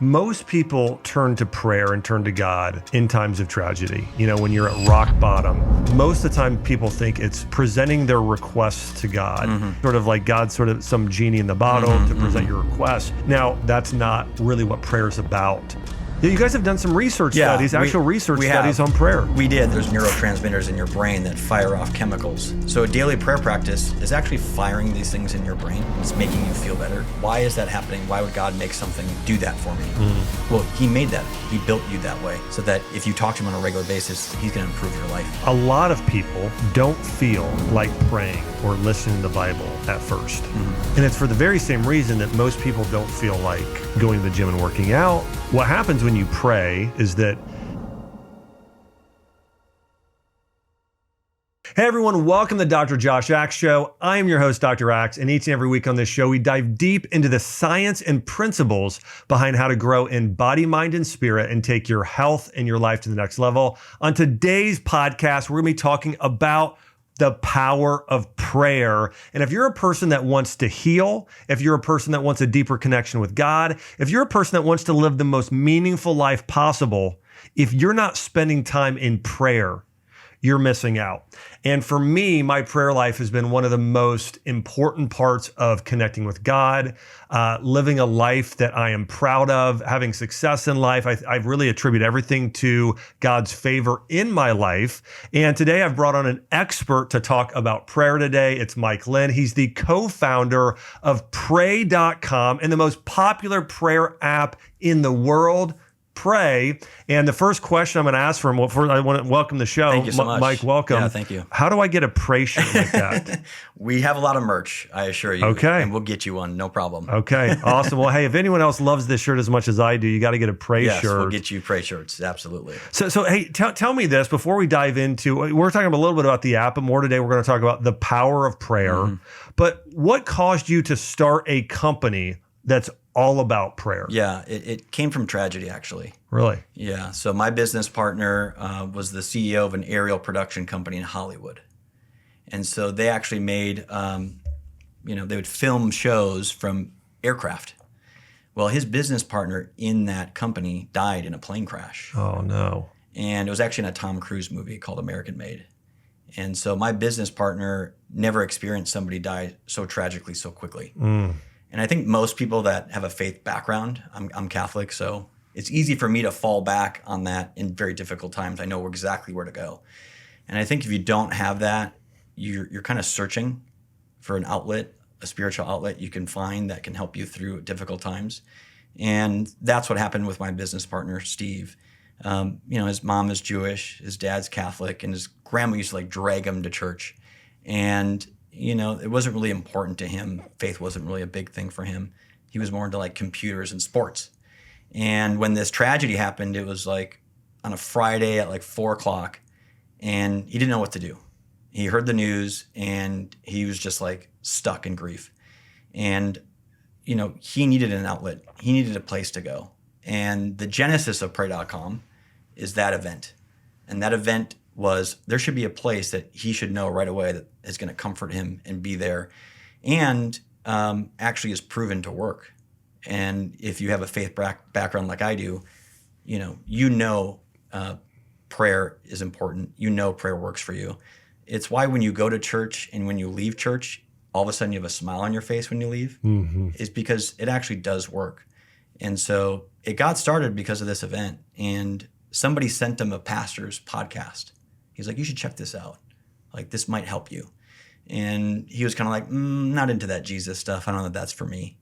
Most people turn to prayer and turn to God in times of tragedy. You know, when you're at rock bottom, most of the time people think it's presenting their requests to God, sort of like God's sort of some genie in the bottle to present your request. Now, that's not really what prayer is about. Yeah, you guys have done some research studies, actual research studies on prayer. We did. There's neurotransmitters in your brain that fire off chemicals. So a daily prayer practice is actually firing these things in your brain. It's making you feel better. Why is that happening? Why would God make something do that for me? Well, he made that. He built you that way so that if you talk to him on a regular basis, he's going to improve your life. A lot of people don't feel like praying or listening to the Bible at first. And it's for the very same reason that most people don't feel like going to the gym and working out. What happens when you pray is that... Hey everyone, welcome to the Dr. Josh Axe Show. I am your host, Dr. Axe, and each and every week on this show, we dive deep into the science and principles behind how to grow in body, mind, and spirit and take your health and your life to the next level. On today's podcast, we're going to be talking about the power of prayer. And if you're a person that wants to heal, if you're a person that wants a deeper connection with God, if you're a person that wants to live the most meaningful life possible, if you're not spending time in prayer, you're missing out. And for me, my prayer life has been one of the most important parts of connecting with God, living a life that I am proud of, having success in life. I really attribute everything to God's favor in my life. And today I've brought on an expert to talk about prayer today. It's Mike Lynn. He's the co-founder of Pray.com and the most popular prayer app in the world, Pray. And the first question I'm going to ask for him, well, first I want to welcome the show. Thank you so much. Mike, welcome. Yeah, thank you. How do I get a Pray shirt like that? We have a lot of merch, I assure you. Okay. And we'll get you one, no problem. Okay, awesome. Well, hey, if anyone else loves this shirt as much as I do, you got to get a Pray Yes, shirt. we'll get you Pray shirts, absolutely. So hey, tell me this before we dive into, we're talking a little bit about the app, but more today we're going to talk about the power of prayer. But what caused you to start a company that's all about prayer? Yeah, it came from tragedy, actually. Really? Yeah. So my business partner was the CEO of an aerial production company in Hollywood. And so they actually made, they would film shows from aircraft. Well, his business partner in that company died in a plane crash. Oh, no. And it was actually in a Tom Cruise movie called American Made. And so my business partner never experienced somebody die so tragically, so quickly. And I think most people that have a faith background, I'm Catholic, so it's easy for me to fall back on that in very difficult times. I know exactly where to go. And I think if you don't have that, you're kind of searching for an outlet, a spiritual outlet you can find that can help you through difficult times. And that's what happened with my business partner, Steve. His mom is Jewish, his dad's Catholic, and his grandma used to drag him to church. And it wasn't really important to him. Faith wasn't really a big thing for him. He was more into computers and sports. And when this tragedy happened, it was on a Friday at 4 o'clock, and he didn't know what to do. He heard the news and he was just stuck in grief. And, he needed an outlet. He needed a place to go. And the genesis of Pray.com is that event. And that event was there should be a place that he should know right away that is going to comfort him and be there, and actually is proven to work. And if you have a faith background like I do, prayer is important. Prayer works for you. It's why when you go to church and when you leave church, all of a sudden you have a smile on your face when you leave, is because it actually does work. And so it got started because of this event, and somebody sent him a pastor's podcast. He's like, you should check this out. This might help you. And he was kind of not into that Jesus stuff. I don't know if that's for me.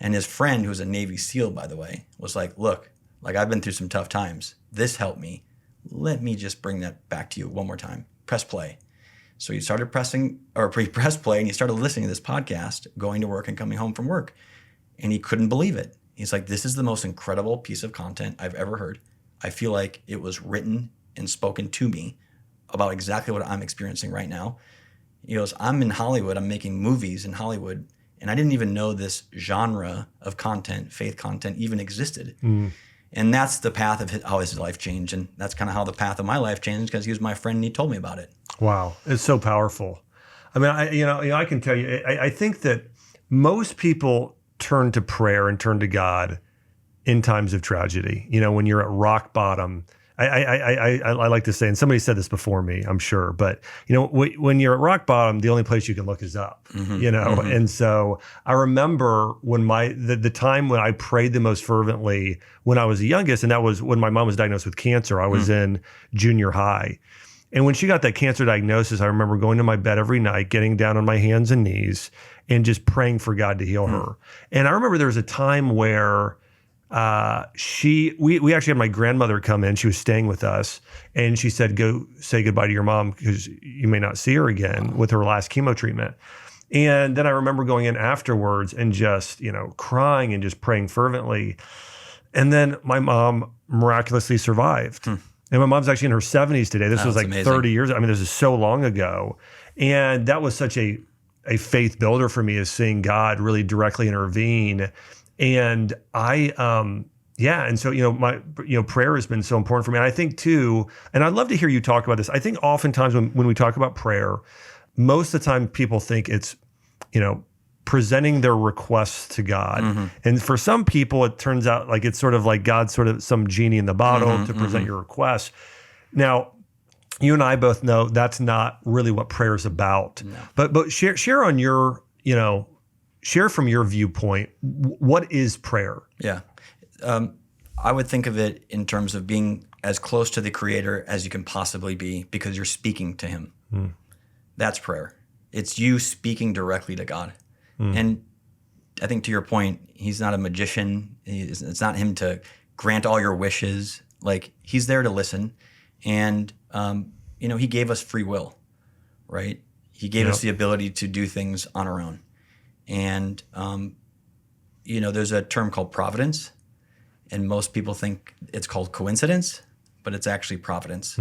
And his friend, who was a Navy SEAL, by the way, was like, look, I've been through some tough times. This helped me. Let me just bring that back to you one more time. Press play. So he started pressed play, and he started listening to this podcast, going to work and coming home from work. And he couldn't believe it. He's like, this is the most incredible piece of content I've ever heard. I feel like it was written and spoken to me about exactly what I'm experiencing right now. He goes, I'm in Hollywood, I'm making movies in Hollywood, and I didn't even know this genre of content, faith content, even existed. And that's the path of how his life changed, and that's kind of how the path of my life changed, because he was my friend and he told me about it. Wow, it's so powerful. I mean, I can tell you, I think that most people turn to prayer and turn to God in times of tragedy. When you're at rock bottom. I like to say, and somebody said this before me, I'm sure, but when you're at rock bottom, the only place you can look is up. And so I remember when the time when I prayed the most fervently when I was the youngest, and that was when my mom was diagnosed with cancer. I was in junior high. And when she got that cancer diagnosis, I remember going to my bed every night, getting down on my hands and knees and just praying for God to heal her. And I remember there was a time where we actually had my grandmother come in. She was staying with us, and she said, "Go say goodbye to your mom because you may not see her again," with her last chemo treatment. And then I remember going in afterwards and just, crying and just praying fervently. And then my mom miraculously survived. And my mom's actually in her 70s today. This was like amazing. 30 years. I mean, this is so long ago. And that was such a faith builder for me, is seeing God really directly intervene. And and so, prayer has been so important for me. And I think too, and I'd love to hear you talk about this. I think oftentimes when we talk about prayer, most of the time people think it's, presenting their requests to God. And for some people, it turns out like it's sort of like God's sort of some genie in the bottle to present your requests. Now, you and I both know that's not really what prayer is about. No. But share on your, share from your viewpoint, what is prayer? Yeah. I would think of it in terms of being as close to the Creator as you can possibly be because you're speaking to Him. That's prayer. It's you speaking directly to God. And I think to your point, He's not a magician. It's not Him to grant all your wishes. Like, He's there to listen. And, He gave us free will, right? He gave us the ability to do things on our own. And, there's a term called providence, and most people think it's called coincidence, but it's actually providence.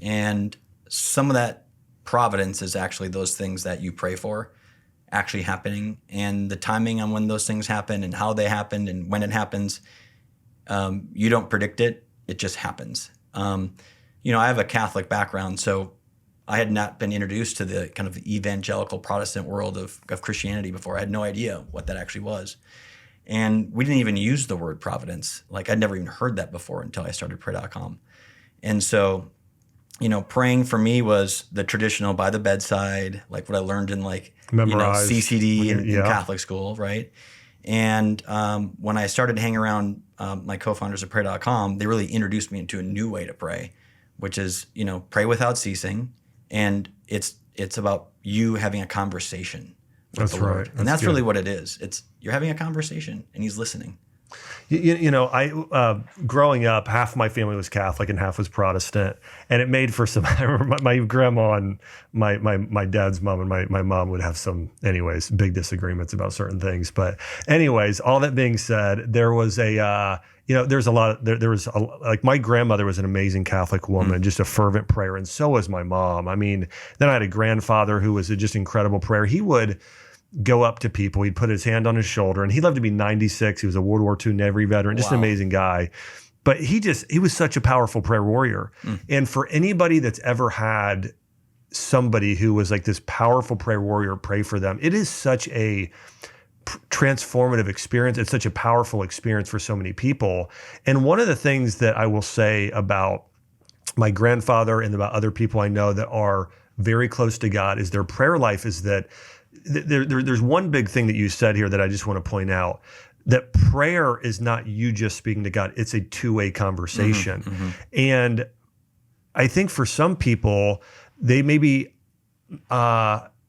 And some of that providence is actually those things that you pray for actually happening, and the timing on when those things happen and how they happen and when it happens. You don't predict it. It just happens. I have a Catholic background, so I had not been introduced to the kind of evangelical Protestant world of Christianity before. I had no idea what that actually was. And we didn't even use the word providence. Like, I'd never even heard that before until I started pray.com. And so, praying for me was the traditional by the bedside, like what I learned in CCD in Catholic school, right? And when I started hanging around my co-founders of pray.com, they really introduced me into a new way to pray, which is, pray without ceasing. And it's about you having a conversation with the Lord. And that's really what it is. It's you're having a conversation and He's listening. I growing up, half my family was Catholic and half was Protestant, and it made for some. I remember my grandma and my dad's mom and my mom would have some, big disagreements about certain things. But all that being said, there was my grandmother was an amazing Catholic woman, just a fervent prayer, and so was my mom. I mean, then I had a grandfather who was a just incredible prayer. He would go up to people. He'd put his hand on his shoulder, and he lived to be 96. He was a World War II Navy veteran, just an amazing guy. But he was such a powerful prayer warrior. And for anybody that's ever had somebody who was like this powerful prayer warrior pray for them, it is such a transformative experience. It's such a powerful experience for so many people. And one of the things that I will say about my grandfather and about other people I know that are very close to God is their prayer life is that there's one big thing that you said here that I just want to point out, that prayer is not you just speaking to God. It's a two-way conversation. And I think for some people, they maybe,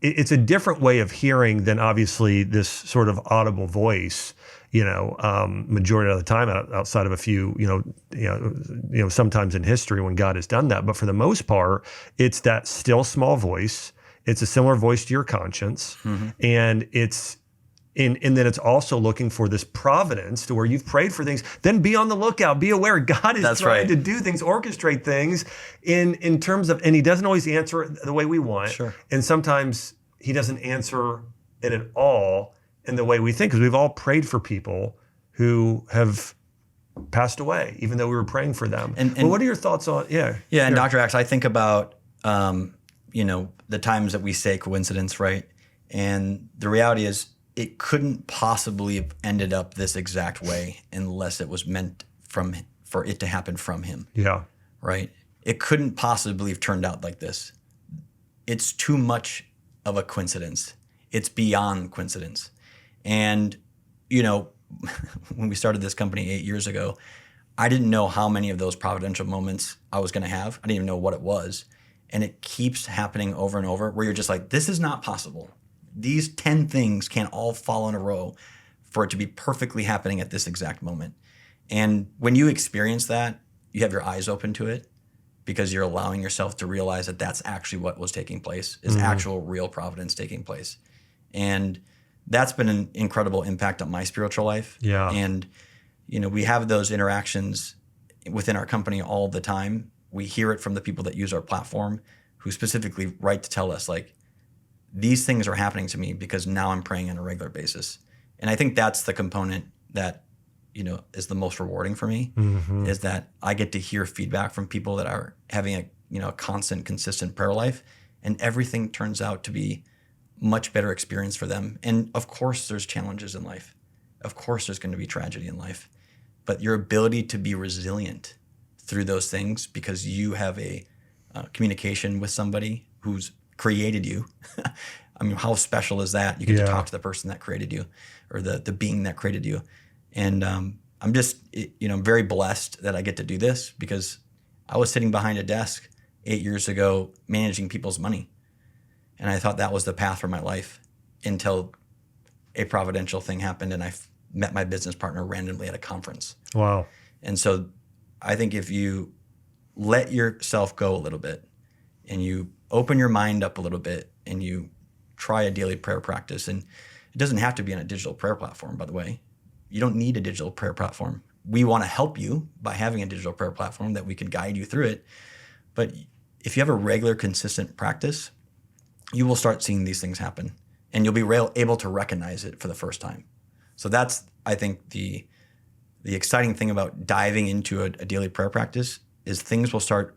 it's a different way of hearing than obviously this sort of audible voice, majority of the time outside of a few, sometimes in history when God has done that. But for the most part, it's that still small voice. It's a similar voice to your conscience, and it's and then it's also looking for this providence to where you've prayed for things. Then be on the lookout, be aware. God is trying to do things, orchestrate things in terms of, and He doesn't always answer it the way we want. Sure. And sometimes He doesn't answer it at all in the way we think, because we've all prayed for people who have passed away, even though we were praying for them. And what are your thoughts on? Yeah. And Dr. Axe, I think about the times that we say coincidence, right? And the reality is it couldn't possibly have ended up this exact way unless it was meant for it to happen from him. Yeah. Right? It couldn't possibly have turned out like this. It's too much of a coincidence. It's beyond coincidence. And, when we started this company 8 years ago, I didn't know how many of those providential moments I was going to have. I didn't even know what it was. And it keeps happening over and over where you're just like, this is not possible. These 10 things can't all fall in a row for it to be perfectly happening at this exact moment. And when you experience that, you have your eyes open to it because you're allowing yourself to realize that that's actually what was taking place, is actual real providence taking place. And that's been an incredible impact on my spiritual life. Yeah. And, we have those interactions within our company all the time. We hear it from the people that use our platform who specifically write to tell us, like, these things are happening to me because now I'm praying on a regular basis. And I think that's the component that, is the most rewarding for me, is that I get to hear feedback from people that are having a constant, consistent prayer life, and everything turns out to be much better experience for them. And of course, there's challenges in life. Of course, there's going to be tragedy in life. But your ability to be resilient through those things because you have a communication with somebody who's created you. I mean, how special is that? You get to talk to the person that created you or the being that created you. And I'm just, very blessed that I get to do this because I was sitting behind a desk 8 years ago managing people's money. And I thought that was the path for my life until a providential thing happened and I met my business partner randomly at a conference. Wow. And so I think if you let yourself go a little bit and you open your mind up a little bit and you try a daily prayer practice, and it doesn't have to be on a digital prayer platform, by the way. You don't need a digital prayer platform. We want to help you by having a digital prayer platform that we can guide you through it. But if you have a regular, consistent practice, you will start seeing these things happen and you'll be able to recognize it for the first time. So that's, I think, the exciting thing about diving into a daily prayer practice is you'll start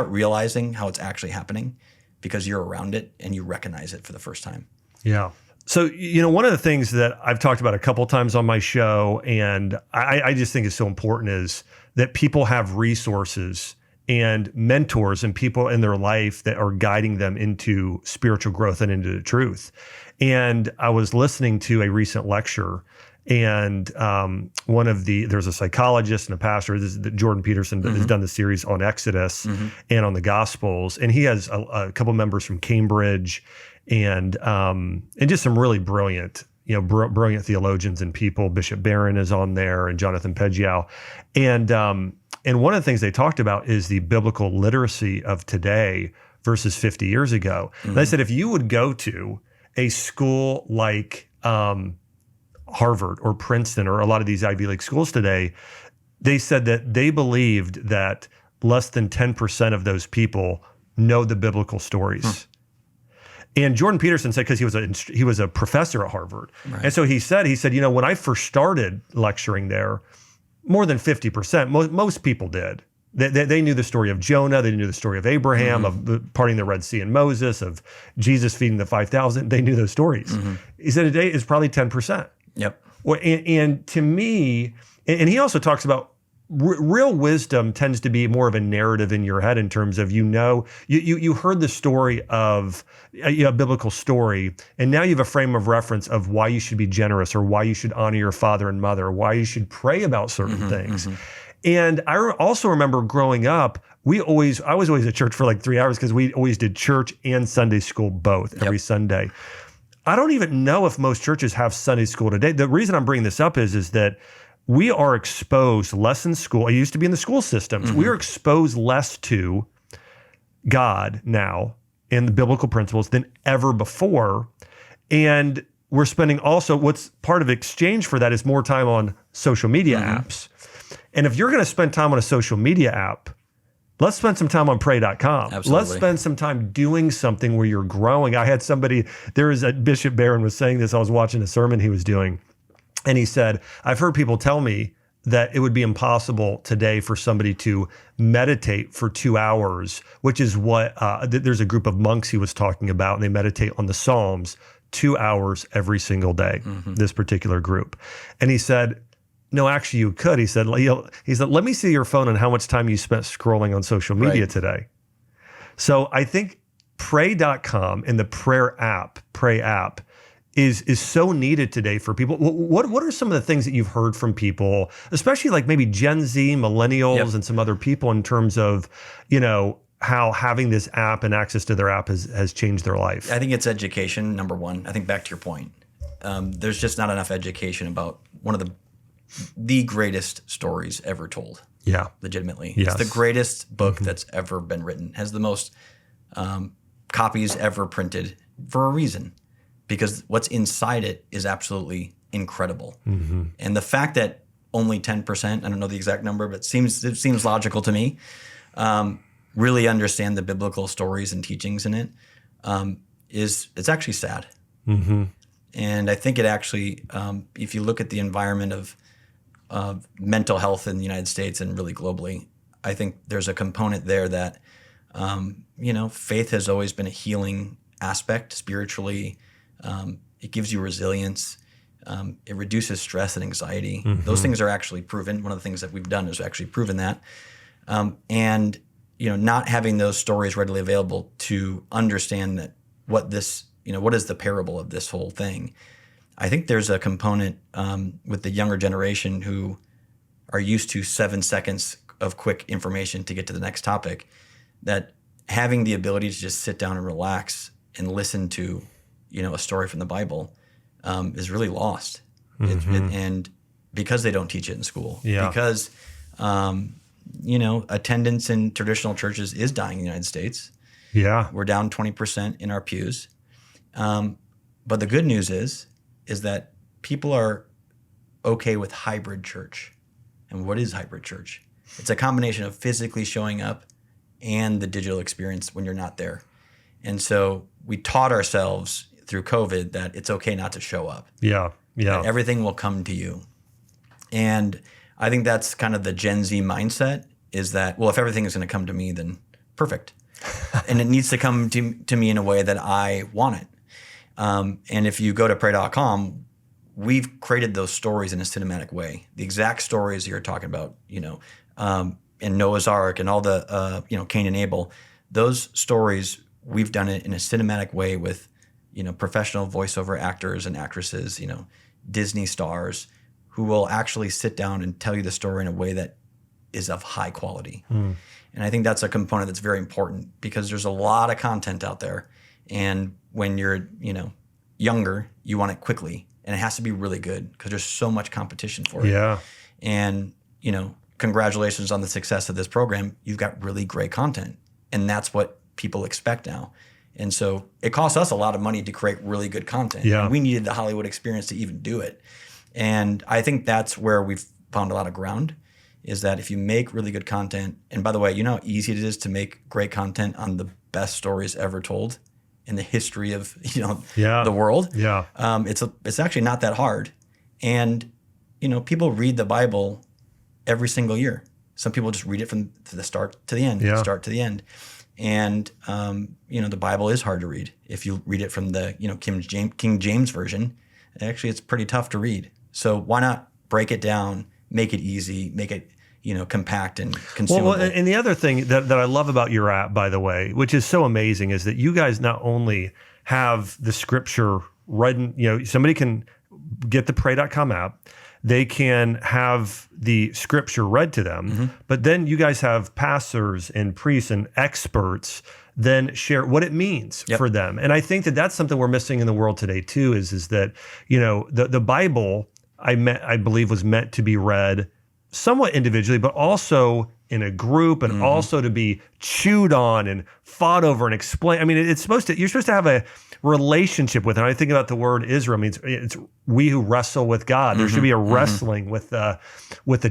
realizing how it's actually happening because you're around it and you recognize it for the first time. Yeah. So, one of the things that I've talked about a couple of times on my show, and I just think is so important, is that people have resources and mentors and people in their life that are guiding them into spiritual growth and into the truth. And I was listening to a recent lecture, and there's a psychologist and a pastor, Jordan Peterson, that has done the series on Exodus and on the Gospels. And he has a couple members from Cambridge and just some really brilliant, brilliant theologians and people. Bishop Barron is on there and Jonathan Peggiao. And one of the things they talked about is the biblical literacy of today versus 50 years ago. And they said, if you would go to a school like Harvard or Princeton or a lot of these Ivy League schools today, they said that they believed that less than 10% of those people know the biblical stories. And Jordan Peterson said, because he was a professor at Harvard. Right. And so he said, when I first started lecturing there, more than 50%, most people did. They knew the story of Jonah. They knew the story of Abraham, of parting the Red Sea and Moses, of Jesus feeding the 5,000. They knew those stories. He said today it's probably 10%. Yep. And to me, and he also talks about real wisdom tends to be more of a narrative in your head in terms of, you heard the story of a biblical story, and now you have a frame of reference of why you should be generous or why you should honor your father and mother, or why you should pray about certain things. And I also remember growing up, I was always at church for like 3 hours because we always did church and Sunday school both every Sunday. I don't even know if most churches have Sunday school today. The reason I'm bringing this up is that we are exposed less in school. I used to be in the school systems. We are exposed less to God now and the biblical principles than ever before. And we're spending also, what's part of exchange for that is more time on social media apps. And if you're going to spend time on a social media app, let's spend some time on pray.com. Absolutely. Let's spend some time doing something where you're growing. I had somebody, Bishop Barron was saying this, I was watching a sermon he was doing, and he said, I've heard people tell me that it would be impossible today for somebody to meditate for 2 hours, which is what, there's a group of monks he was talking about, and they meditate on the Psalms 2 hours every single day, this particular group. And he said, no, actually you could. He said, let me see your phone and how much time you spent scrolling on social media today. So I think pray.com and the Pray app is so needed today for people. What are some of the things that you've heard from people, especially like maybe Gen Z, millennials, and some other people in terms of, how having this app and access to their app has changed their life? I think it's education, number one. I think back to your point, there's just not enough education about one of the greatest stories ever told. Yeah. Legitimately. Yes. It's the greatest book that's ever been written. Has the most copies ever printed for a reason, because what's inside it is absolutely incredible. And the fact that only 10%, I don't know the exact number, but it seems logical to me, really understand the biblical stories and teachings in it, it's actually sad. And I think it actually, if you look at the environment of mental health in the United States and really globally, I think there's a component there that, faith has always been a healing aspect spiritually. It gives you resilience. It reduces stress and anxiety. Those things are actually proven. One of the things that we've done is actually proven that. And not having those stories readily available to understand that what is the parable of this whole thing. I think there's a component with the younger generation who are used to 7 seconds of quick information to get to the next topic, that having the ability to just sit down and relax and listen to, a story from the Bible is really lost. And because they don't teach it in school, because attendance in traditional churches is dying in the United States. Yeah. We're down 20% in our pews. But the good news is that people are okay with hybrid church. And what is hybrid church? It's a combination of physically showing up and the digital experience when you're not there. And so we taught ourselves through COVID that it's okay not to show up. Yeah. That everything will come to you. And I think that's kind of the Gen Z mindset, is that, well, if everything is going to come to me, then perfect. And it needs to come to me in a way that I want it. And if you go to pray.com, we've created those stories in a cinematic way. The exact stories you're talking about, in Noah's Ark and all the, Cain and Abel, those stories, we've done it in a cinematic way with, professional voiceover actors and actresses, Disney stars, who will actually sit down and tell you the story in a way that is of high quality. And I think that's a component that's very important, because there's a lot of content out there. And when you're, younger, you want it quickly, and it has to be really good because there's so much competition for it. Yeah. And, congratulations on the success of this program. You've got really great content, and that's what people expect now. And so it costs us a lot of money to create really good content. Yeah. And we needed the Hollywood experience to even do it. And I think that's where we've found a lot of ground, is that if you make really good content, and by the way, how easy it is to make great content on the best stories ever told in the history of the world. Yeah. It's actually not that hard. And people read the Bible every single year. Some people just read it from the start to the end, start to the end. And the Bible is hard to read. If you read it from the King James version, actually it's pretty tough to read. So why not break it down, make it easy, make it compact and consumable. Well, and the other thing that I love about your app, by the way, which is so amazing, is that you guys not only have the scripture read, somebody can get the pray.com app, they can have the scripture read to them, but then you guys have pastors and priests and experts then share what it means for them. And I think that that's something we're missing in the world today too, is that, the Bible, I believe, was meant to be read somewhat individually, but also in a group, and also to be chewed on and fought over and explained. I mean, you're supposed to have a relationship with it. I think about the word Israel means it's we who wrestle with God. There should be a wrestling with the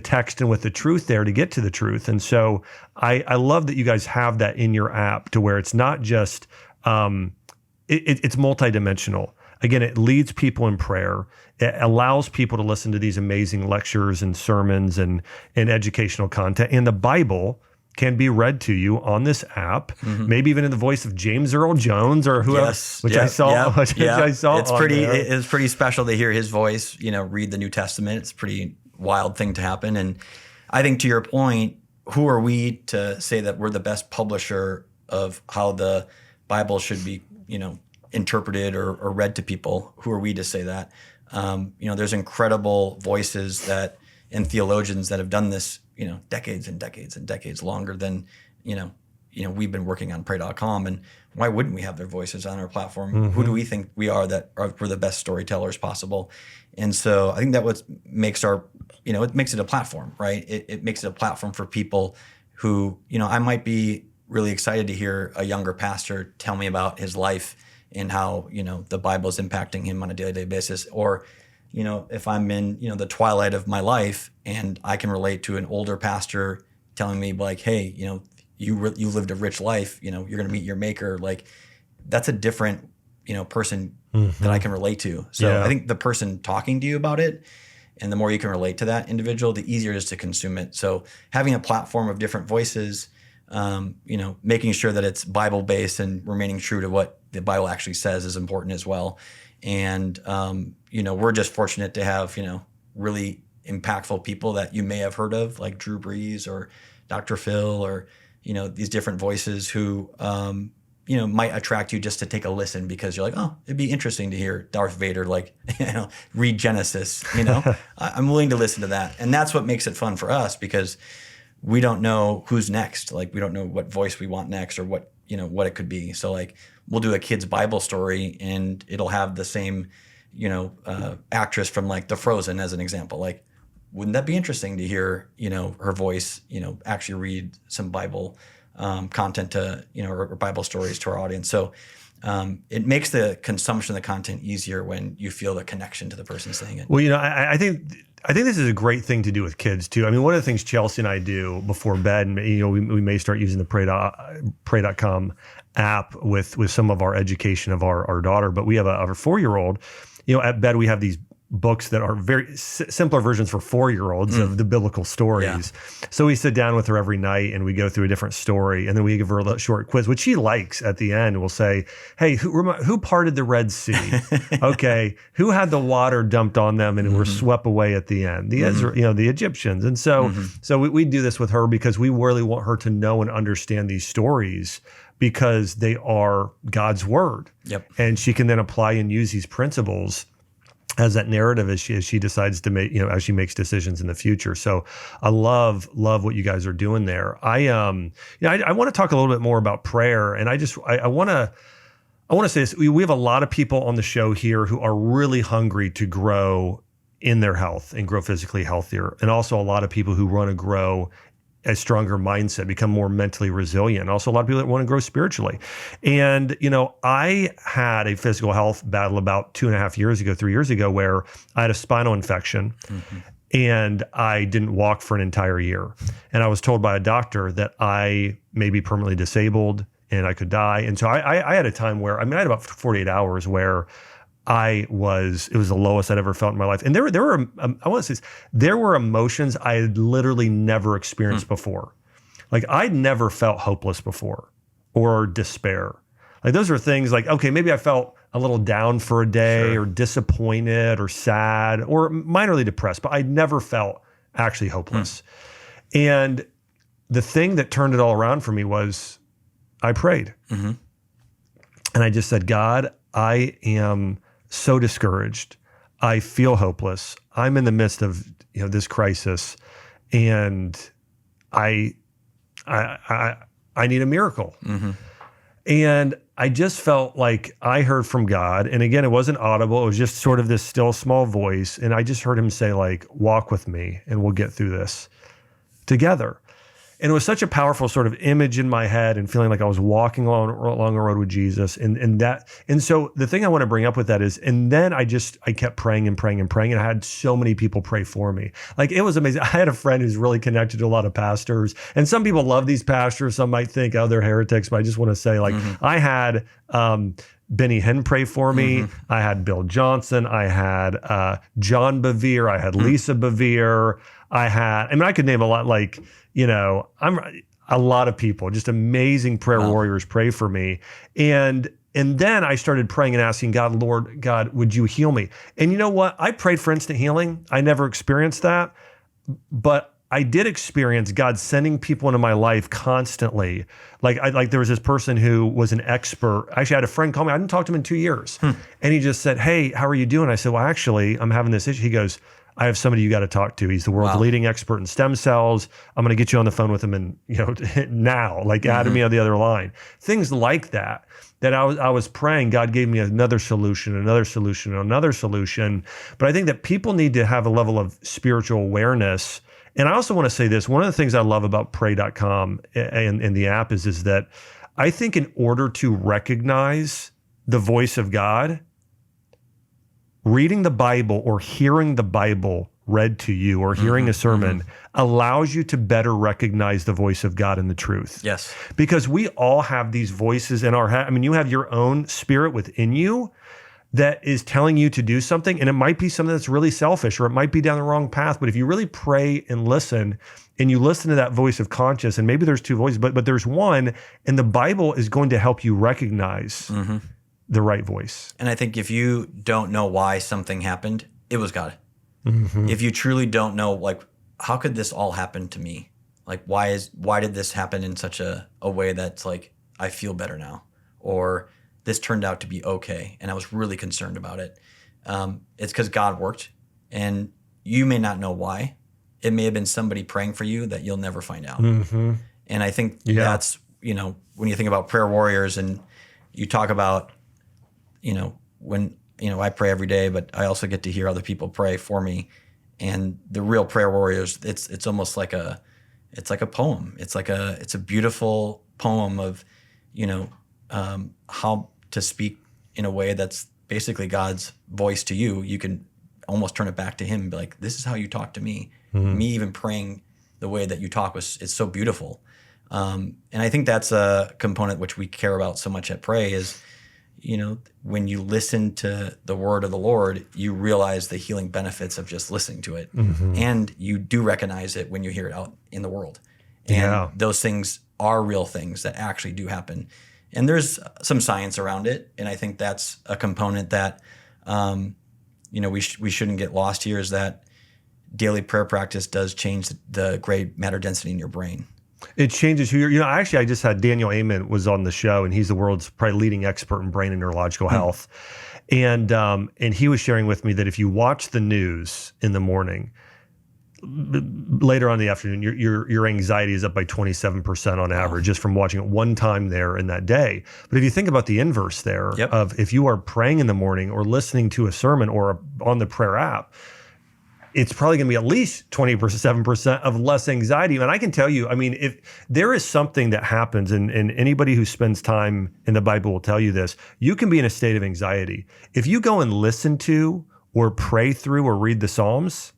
text and with the truth there to get to the truth. And so I love that you guys have that in your app, to where it's not just, it's multidimensional. Again, it leads people in prayer. It allows people to listen to these amazing lectures and sermons and educational content. And the Bible can be read to you on this app, maybe even in the voice of James Earl Jones or whoever, I saw. It's pretty special to hear his voice, read the New Testament. It's a pretty wild thing to happen. And I think to your point, who are we to say that we're the best publisher of how the Bible should be, interpreted or read to people? Who are we to say that? There's incredible voices and theologians that have done this, decades and decades and decades longer than, we've been working on pray.com. And why wouldn't we have their voices on our platform? Who do we think we are we're the best storytellers possible? And so I think that what makes it makes it a platform, right? It makes it a platform for people who, I might be really excited to hear a younger pastor tell me about his life and how, the Bible is impacting him on a day-to-day basis. Or, if I'm in, the twilight of my life and I can relate to an older pastor telling me like, hey, you lived a rich life, you're going to meet your maker. Like that's a different, person that I can relate to. So I think the person talking to you about it, and the more you can relate to that individual, the easier it is to consume it. So having a platform of different voices, making sure that it's Bible-based and remaining true to what the Bible actually says is important as well. And, we're just fortunate to have, really impactful people that you may have heard of, like Drew Brees or Dr. Phil or, these different voices who, might attract you just to take a listen because you're like, oh, it'd be interesting to hear Darth Vader, read Genesis, I'm willing to listen to that. And that's what makes it fun for us because we don't know who's next. Like we don't know what voice we want next or what it could be. So we'll do a kid's Bible story and it'll have the same, actress from the Frozen as an example. Wouldn't that be interesting to hear, her voice, actually read some Bible content to, or Bible stories to our audience. So it makes the consumption of the content easier when you feel the connection to the person saying it. Well, I think this is a great thing to do with kids too. I mean, one of the things Chelsea and I do before bed, and we may start using the pray.com app with some of our education of our daughter, but we have a 4-year-old. At bed we have these books that are very simpler versions for 4-year-olds of the biblical stories. Yeah. So we sit down with her every night and we go through a different story, and then we give her a short quiz, which she likes at the end. We'll say, hey, who parted the Red Sea? Okay, who had the water dumped on them and were swept away at the end? The the Egyptians. And so we do this with her because we really want her to know and understand these stories because they are God's word. Yep. And she can then apply and use these principles as that narrative as she decides to make, as she makes decisions in the future. So I love what you guys are doing there. I want to talk a little bit more about prayer, and I want to say this. We have a lot of people on the show here who are really hungry to grow in their health and grow physically healthier, and also a lot of people who want to grow a stronger mindset, become more mentally resilient. Also, a lot of people that want to grow spiritually. And, I had a physical health battle about 3 years ago, where I had a spinal infection and I didn't walk for an entire year. And I was told by a doctor that I may be permanently disabled and I could die. And so I had a time where, I had about 48 hours where it was the lowest I'd ever felt in my life. And there were, I want to say this, there were emotions I had literally never experienced before. I'd never felt hopeless before or despair. Those are things okay, maybe I felt a little down for a day or disappointed or sad or minorly depressed, but I'd never felt actually hopeless. And the thing that turned it all around for me was I prayed. And I just said, God, I am so discouraged. I feel hopeless. I'm in the midst of this crisis, and I need a miracle. And I just felt like I heard from God. And again, it wasn't audible. It was just sort of this still small voice. And I just heard him say walk with me and we'll get through this together. And it was such a powerful sort of image in my head and feeling like I was walking along a road with Jesus. And so the thing I want to bring up with that is, and then I kept praying and praying and praying. And I had so many people pray for me. It was amazing. I had a friend who's really connected to a lot of pastors, and some people love these pastors. Some might think, oh, they're heretics. But I just want to say I had, Benny Hinn pray for me. I had Bill Johnson. I had John Bevere. I had Lisa Bevere. I could name a lot. A lot of people, just amazing prayer warriors, pray for me. And then I started praying and asking God, Lord God, would you heal me? And you know what? I prayed for instant healing. I never experienced that, but I did experience God sending people into my life constantly. Like there was this person who was an expert. Actually, I had a friend call me. I didn't talk to him in 2 years. And he just said, hey, how are you doing? I said, well, actually, I'm having this issue. He goes, I have somebody you got to talk to. He's the world's leading expert in stem cells. I'm going to get you on the phone with him and, now, like adding me on the other line. Things like that I was praying, God gave me another solution. But I think that people need to have a level of spiritual awareness. And I also want to say this, one of the things I love about pray.com and the app is that I think in order to recognize the voice of God, reading the Bible or hearing the Bible read to you or hearing a sermon allows you to better recognize the voice of God and the truth. Yes. Because we all have these voices in our head. I mean, you have your own spirit within you that is telling you to do something, and it might be something that's really selfish, or it might be down the wrong path. But if you really pray and listen to that voice of conscience, and maybe there's two voices, but there's one, and the Bible is going to help you recognize the right voice. And I think if you don't know why something happened, it was God. If you truly don't know, like, how could this all happen to me? Like, why did this happen in such a way that's like, I feel better now, or this turned out to be okay, and I was really concerned about it. It's because God worked, and you may not know why. It may have been somebody praying for you that you'll never find out. And I think that's, when you think about prayer warriors, and you talk about, when, I pray every day, but I also get to hear other people pray for me. And the real prayer warriors, it's almost like it's like a poem. It's a beautiful poem of, how to speak in a way that's basically God's voice to you. You can almost turn it back to him and be like, this is how you talk to me. Me even praying the way that you talk it's so beautiful. And I think that's a component which we care about so much at Pray is, when you listen to the word of the Lord, you realize the healing benefits of just listening to it. And you do recognize it when you hear it out in the world. And those things are real things that actually do happen. And there's some science around it. And I think that's a component that, we shouldn't get lost here, is that daily prayer practice does change the gray matter density in your brain. It changes who you're, actually I just had Daniel Amen was on the show, and he's the world's probably leading expert in brain and neurological health. And he was sharing with me that if you watch the news in the morning, later on in the afternoon, your anxiety is up by 27% on average, just from watching it one time there in that day. But if you think about the inverse there of if you are praying in the morning or listening to a sermon or on the prayer app, it's probably going to be at least 27% of less anxiety. And I can tell you, if there is something that happens, and anybody who spends time in the Bible will tell you this, you can be in a state of anxiety. If you go and listen to or pray through or read the Psalms,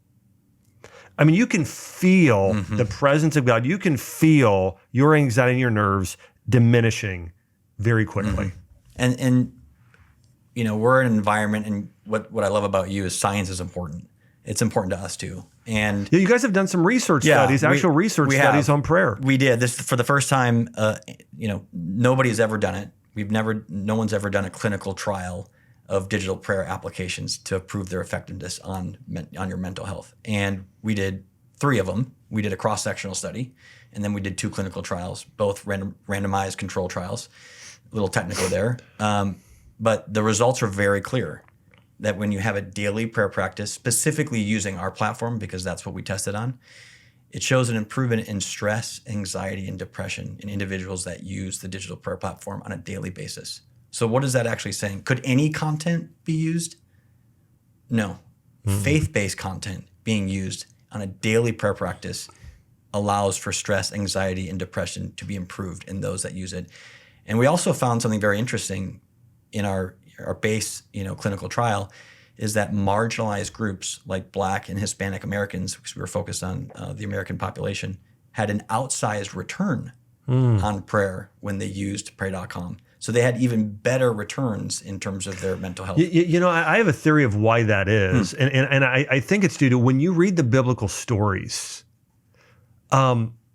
you can feel the presence of God. You can feel your anxiety and your nerves diminishing very quickly. And we're in an environment, and what I love about you is science is important. It's important to us too. And you guys have done some research studies, actual research studies on prayer. We did this for the first time. Nobody's ever done it. No one's ever done a clinical trial of digital prayer applications to prove their effectiveness on your mental health. And we did 3 of them. We did a cross-sectional study, and then we did 2 clinical trials, both randomized control trials. A little technical there. But the results are very clear that when you have a daily prayer practice, specifically using our platform, because that's what we tested on, it shows an improvement in stress, anxiety, and depression in individuals that use the digital prayer platform on a daily basis. So what is that actually saying? Could any content be used? No. Faith-based content being used on a daily prayer practice allows for stress, anxiety, and depression to be improved in those that use it. And we also found something very interesting in our base, clinical trial, is that marginalized groups like Black and Hispanic Americans, because we were focused on the American population, had an outsized return on prayer when they used pray.com. So they had even better returns in terms of their mental health. I have a theory of why that is. And I think it's due to when you read the biblical stories,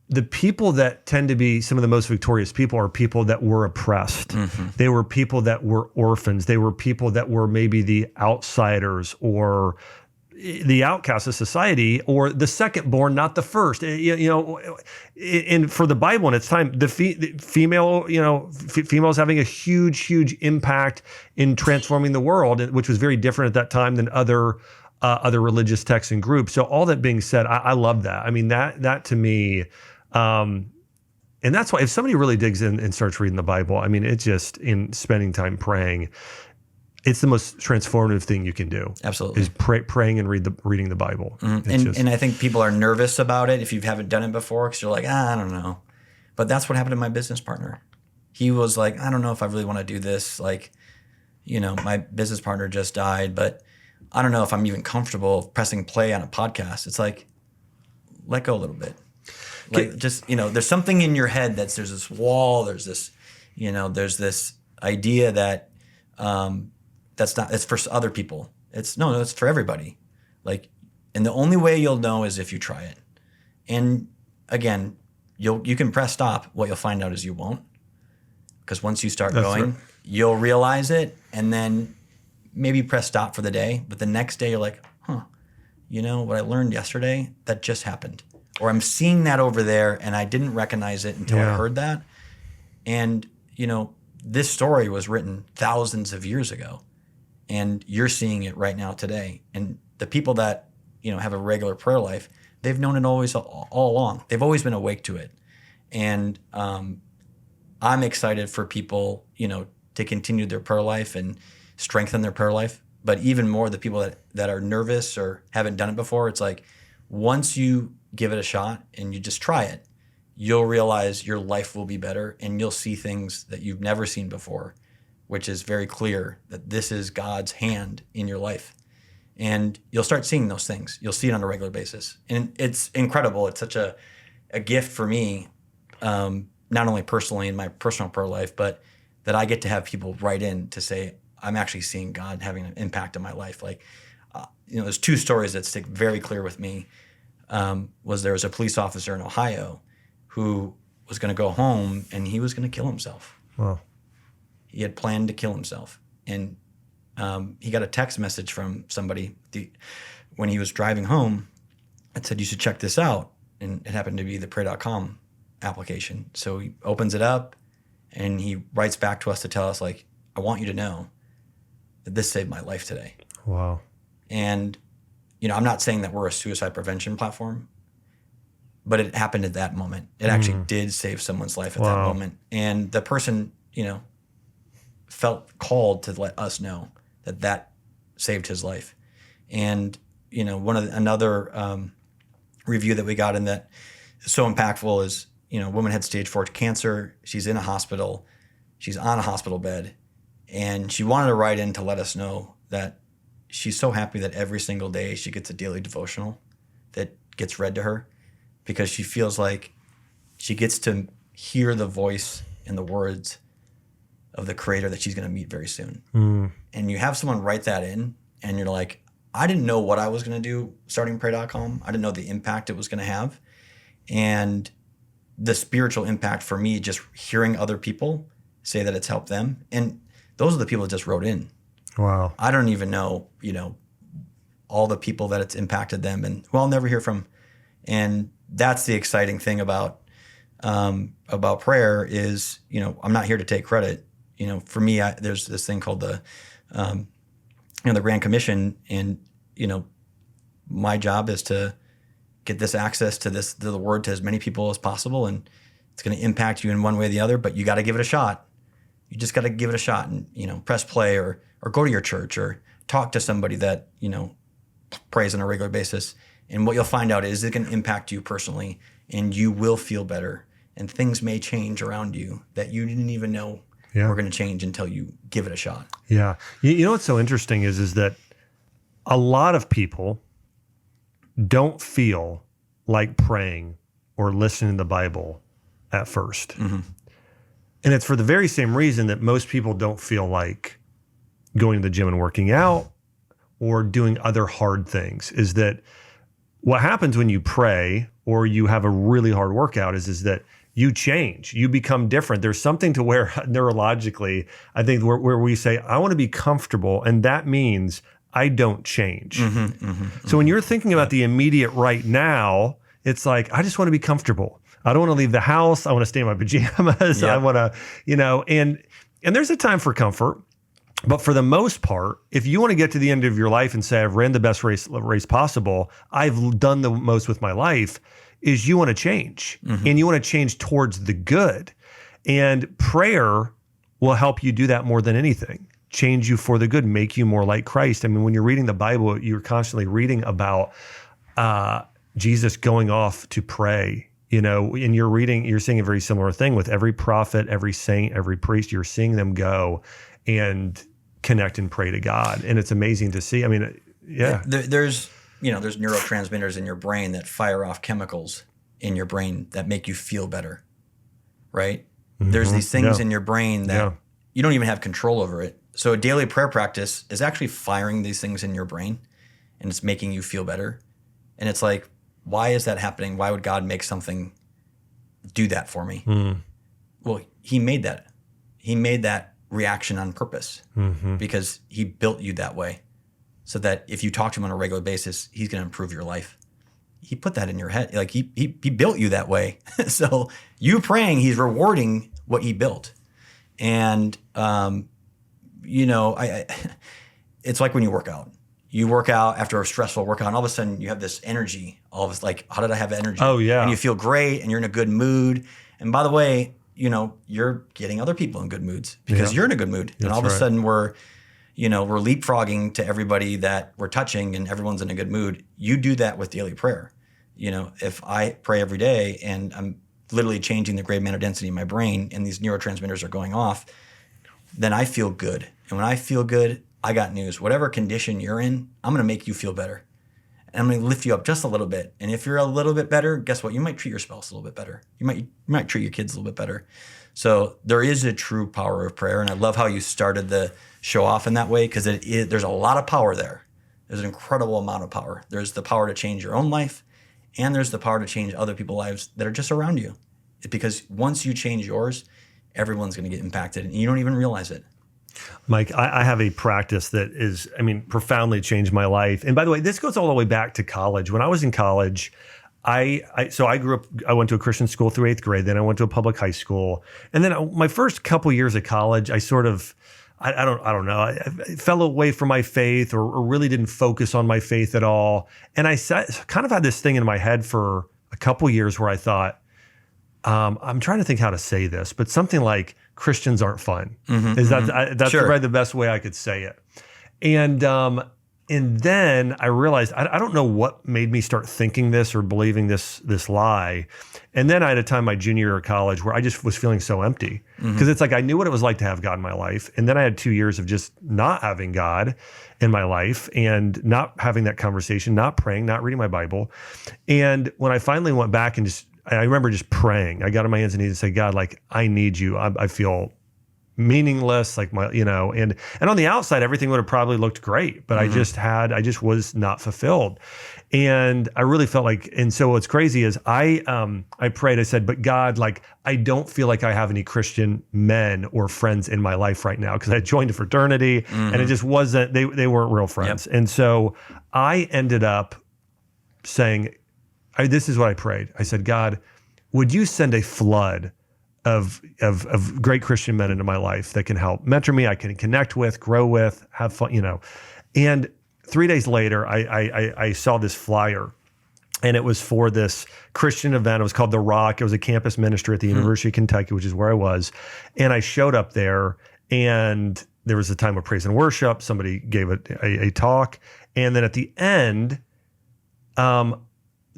the people that tend to be some of the most victorious people are people that were oppressed. They were people that were orphans. They were people that were maybe the outsiders or the outcasts of society, or the second born, not the first. And for the Bible in its time, the female, females having a huge impact in transforming the world, which was very different at that time than other religious texts and groups. So all that being said, I love that. I mean, that to me, and that's why if somebody really digs in and starts reading the Bible, I mean, it's just in spending time praying, it's the most transformative thing you can do. Absolutely. Is praying and reading the Bible. And I think people are nervous about it if you haven't done it before, because you're like, I don't know. But that's what happened to my business partner. He was like, I don't know if I really want to do this. Like, my business partner just died, but I don't know if I'm even comfortable pressing play on a podcast. It's like, let go a little bit. Like, just, there's something in your head there's this wall, there's this idea that, it's for other people. It's for everybody. Like, and the only way you'll know is if you try it. And again, you can press stop. What you'll find out is you won't. Because once you start going, right, you'll realize it, and then maybe press stop for the day. But the next day you're like, what I learned yesterday, that just happened. Or I'm seeing that over there and I didn't recognize it until I heard that. And, this story was written thousands of years ago. And you're seeing it right now today. And the people that, have a regular prayer life, they've known it all along. They've always been awake to it. And I'm excited for people, to continue their prayer life and strengthen their prayer life. But even more, the people that are nervous or haven't done it before, it's like once you give it a shot and you just try it, you'll realize your life will be better and you'll see things that you've never seen before, which is very clear that this is God's hand in your life. And you'll start seeing those things. You'll see it on a regular basis. And it's incredible. It's such a gift for me, not only personally in my personal prayer life, but that I get to have people write in to say, I'm actually seeing God having an impact on my life. Like, there's two stories that stick very clear with me. There was a police officer in Ohio who was going to go home and he was going to kill himself. Wow. He had planned to kill himself. And he got a text message from somebody when he was driving home that said, you should check this out. And it happened to be the pray.com application. So he opens it up and he writes back to us to tell us, like, I want you to know that this saved my life today. Wow. And, I'm not saying that we're a suicide prevention platform, but it happened at that moment. It actually did save someone's life at that moment. And the person, felt called to let us know that saved his life. And, another review that we got in that is so impactful is, woman had stage 4 cancer. She's in a hospital. She's on a hospital bed. And she wanted to write in to let us know that she's so happy that every single day she gets a daily devotional that gets read to her, because she feels like she gets to hear the voice and the words of the Creator that she's going to meet very soon. And you have someone write that in and you're like, I didn't know what I was going to do starting pray.com. I didn't know the impact it was going to have. And the spiritual impact for me, just hearing other people say that it's helped them. And those are the people that just wrote in. Wow. I don't even know, all the people that it's impacted them and who I'll never hear from. And that's the exciting thing about prayer is, I'm not here to take credit. For me, there's this thing called the Grand Commission, and my job is to get this access to the word to as many people as possible, and it's going to impact you in one way or the other. But you got to give it a shot. You just got to give it a shot, and press play or go to your church or talk to somebody that prays on a regular basis. And what you'll find out is it can impact you personally, and you will feel better, and things may change around you that you didn't even know were going to change until you give it a shot. Yeah. You know what's so interesting is that a lot of people don't feel like praying or listening to the Bible at first. Mm-hmm. And it's for the very same reason that most people don't feel like going to the gym and working out or doing other hard things, is that what happens when you pray or you have a really hard workout is that you change, you become different. There's something to where neurologically, I think where we say, I want to be comfortable. And that means I don't change. So when you're thinking about the immediate right now, it's like, I just want to be comfortable. I don't want to leave the house. I want to stay in my pajamas. I want to, and there's a time for comfort. But for the most part, if you want to get to the end of your life and say, I've ran the best race possible, I've done the most with my life, is you want to change. And you want to change towards the good. And prayer will help you do that more than anything. Change you for the good, make you more like Christ. I mean, when you're reading the Bible, you're constantly reading about Jesus going off to pray. And you're seeing a very similar thing with every prophet, every saint, every priest. You're seeing them go and connect and pray to God. And it's amazing to see. I mean, yeah. There's neurotransmitters in your brain that fire off chemicals in your brain that make you feel better, right? There's these things in your brain that you don't even have control over it. So a daily prayer practice is actually firing these things in your brain, and it's making you feel better. And it's like, why is that happening? Why would God make something do that for me? Well, he made that. He made that reaction on purpose because he built you that way so that if you talk to him on a regular basis, he's going to improve your life. He put that in your head. Like he built you that way. So you praying, he's rewarding what he built. And, it's like when you work out. You work out after a stressful workout, and all of a sudden you have this energy. All of it's like, how did I have energy? Oh, yeah. And you feel great, and you're in a good mood. And by the way, you're getting other people in good moods because you're in a good mood. And all of a sudden we're leapfrogging to everybody that we're touching, and everyone's in a good mood. You do that with daily prayer. If I pray every day and I'm literally changing the gray matter density in my brain and these neurotransmitters are going off, then I feel good. And when I feel good, I got news. Whatever condition you're in, I'm going to make you feel better. And I'm going to lift you up just a little bit. And if you're a little bit better, guess what? You might treat your spouse a little bit better. You might treat your kids a little bit better. So there is a true power of prayer. And I love how you started the show off in that way, because there's a lot of power there. There's an incredible amount of power. There's the power to change your own life, and there's the power to change other people's lives that are just around you. Because once you change yours, everyone's going to get impacted, and you don't even realize it. Mike, I have a practice that is, profoundly changed my life. And by the way, this goes all the way back to college. When I was in college, I grew up, I went to a Christian school through 8th grade. Then I went to a public high school. And then my first couple years of college, I sort of, I don't know, I fell away from my faith or really didn't focus on my faith at all. And I kind of had this thing in my head for a couple years where I thought, I'm trying to think how to say this, but something like Christians aren't fun. That's probably the best way I could say it. And then I realized I don't know what made me start thinking this or believing this lie. And then I had a time my junior year of college where I just was feeling so empty, because it's like I knew what it was like to have God in my life, and then I had 2 years of just not having God in my life and not having that conversation, not praying, not reading my Bible. And when I finally went back and I remember just praying. I got on my hands and knees and said, God, like, I need you. I feel meaningless, like and on the outside, everything would have probably looked great, but I just was not fulfilled. And I really felt like, and so what's crazy is I prayed, I said, but God, like, I don't feel like I have any Christian men or friends in my life right now, because I joined a fraternity and it just wasn't, they weren't real friends. And so I ended up saying, this is what I prayed. I said, God, would you send a flood of great Christian men into my life that can help mentor me, I can connect with, grow with, have fun, And 3 days later, I saw this flyer, and it was for this Christian event. It was called The Rock. It was a campus ministry at the University of Kentucky, which is where I was. And I showed up there, and there was a time of praise and worship. Somebody gave a talk. And then at the end,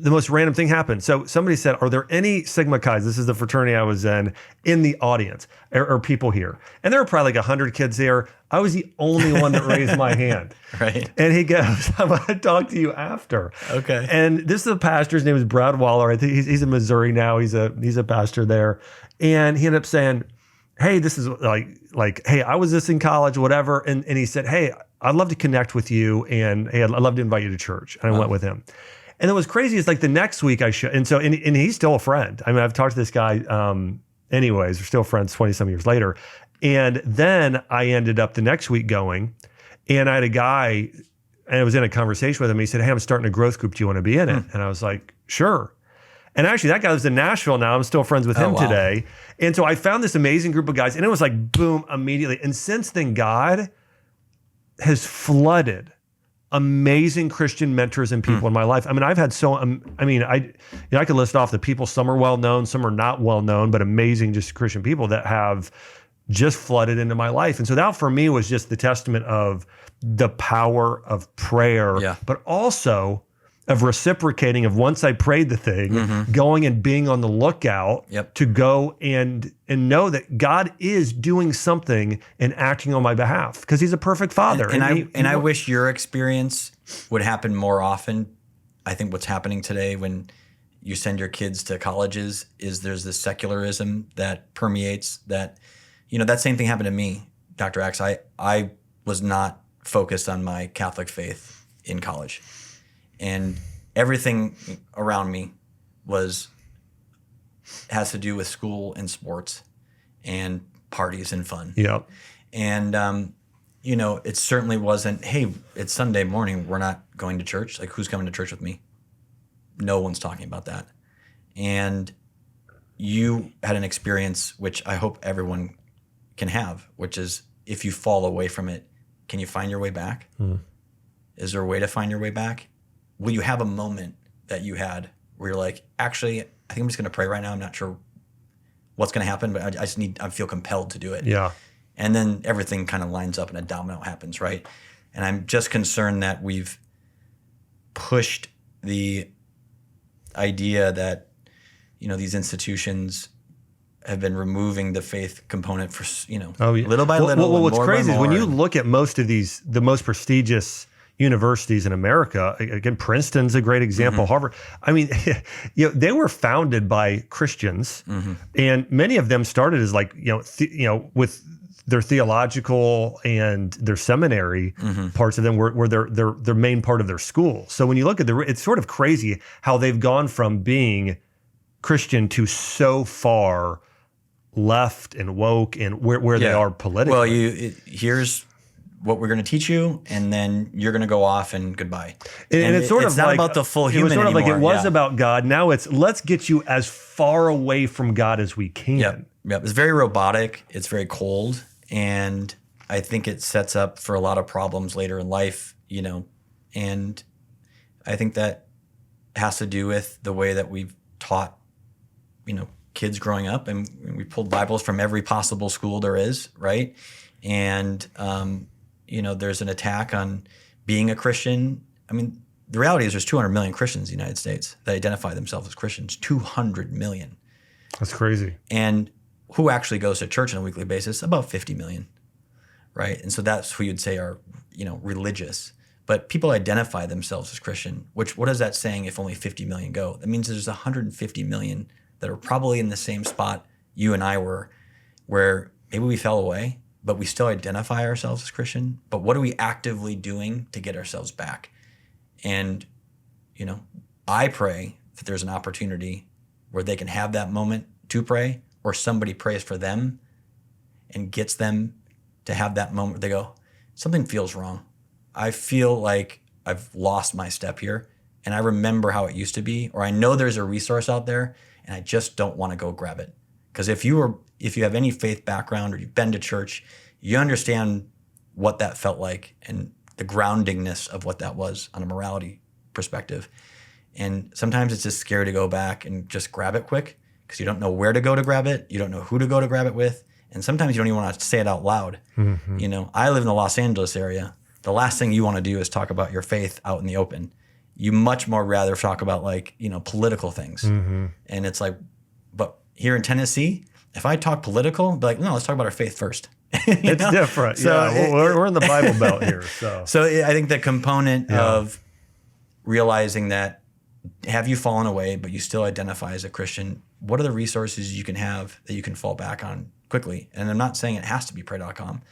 the most random thing happened. So somebody said, are there any Sigma Chi's, this is the fraternity I was in the audience, or people here? And there were probably like 100 kids there. I was the only one that raised my hand. Right. And he goes, I want to talk to you after. Okay. And this is the pastor's name is Brad Waller. I think he's in Missouri now. He's a pastor there. And he ended up saying, hey, this is like, hey, I was this in college, whatever. And he said, hey, I'd love to connect with you. And hey, I'd love to invite you to church. And I went with him. And then what's crazy is like the next week and he's still a friend. I mean, I've talked to this guy, anyways, we're still friends 20 some years later. And then I ended up the next week going, and I had a guy, and I was in a conversation with him. He said, "Hey, I'm starting a growth group. Do you want to be in it?" And I was like, "Sure." And actually, that guy lives in Nashville now. I'm still friends with him today. And so I found this amazing group of guys, and it was like, boom, immediately. And since then, God has flooded amazing Christian mentors and people in my life. I mean, I've had I could list off the people. Some are well known, some are not well known, but amazing, just Christian people that have just flooded into my life. And so that for me was just the testament of the power of prayer, but also of reciprocating, of once I prayed the thing, going and being on the lookout to go and know that God is doing something and acting on my behalf, because he's a perfect father. And I wish your experience would happen more often. I think what's happening today when you send your kids to colleges is there's this secularism that permeates that. That same thing happened to me, Dr. Axe. I was not focused on my Catholic faith in college. And everything around me has to do with school and sports and parties and fun. Yep. And, it certainly wasn't, hey, it's Sunday morning, we're not going to church. Like, who's coming to church with me? No one's talking about that. And you had an experience, which I hope everyone can have, which is if you fall away from it, can you find your way back? Is there a way to find your way back? Will you have a moment that you had where you're like, actually, I think I'm just going to pray right now. I'm not sure what's going to happen, but I feel compelled to do it. Yeah. And then everything kind of lines up and a domino happens, right? And I'm just concerned that we've pushed the idea that, these institutions have been removing the faith component for, little by little. Well, what's crazy is when you look at most of the most prestigious universities in America, again, Princeton's a great example, Harvard. I mean, they were founded by Christians, and many of them started as like, with their theological and their seminary parts of them were their main part of their school. So when you look at it's sort of crazy how they've gone from being Christian to so far left and woke and where they are politically. Well, here's what we're going to teach you, and then you're going to go off and goodbye. And it's sort of not like, about the full human anymore. It was sort of anymore. like it was about God. Now it's let's get you as far away from God as we can. Yep. It's very robotic. It's very cold, and I think it sets up for a lot of problems later in life. And I think that has to do with the way that we've taught, kids growing up, and we pulled Bibles from every possible school there is, right? And there's an attack on being a Christian. I mean, the reality is there's 200 million Christians in the United States that identify themselves as Christians. 200 million. That's crazy. And who actually goes to church on a weekly basis? About 50 million, right? And so that's who you'd say are, religious. But people identify themselves as Christian, what is that saying if only 50 million go? That means there's 150 million that are probably in the same spot you and I were, where maybe we fell away, but we still identify ourselves as Christian. But what are we actively doing to get ourselves back? And, I pray that there's an opportunity where they can have that moment to pray, or somebody prays for them and gets them to have that moment where they go, something feels wrong. I feel like I've lost my step here, and I remember how it used to be, or I know there's a resource out there and I just don't want to go grab it. Because if you have any faith background or you've been to church, you understand what that felt like and the groundingness of what that was on a morality perspective. And sometimes it's just scary to go back and just grab it quick because you don't know where to go to grab it. You don't know who to go to grab it with. And sometimes you don't even want to say it out loud. I live in the Los Angeles area. The last thing you want to do is talk about your faith out in the open. You much more rather talk about political things. And it's like, but here in Tennessee, if I talk political, I'd be like, no, let's talk about our faith first. It's different. So we're in the Bible Belt here. So I think the component of realizing that, have you fallen away, but you still identify as a Christian, what are the resources you can have that you can fall back on quickly? And I'm not saying it has to be pray.com,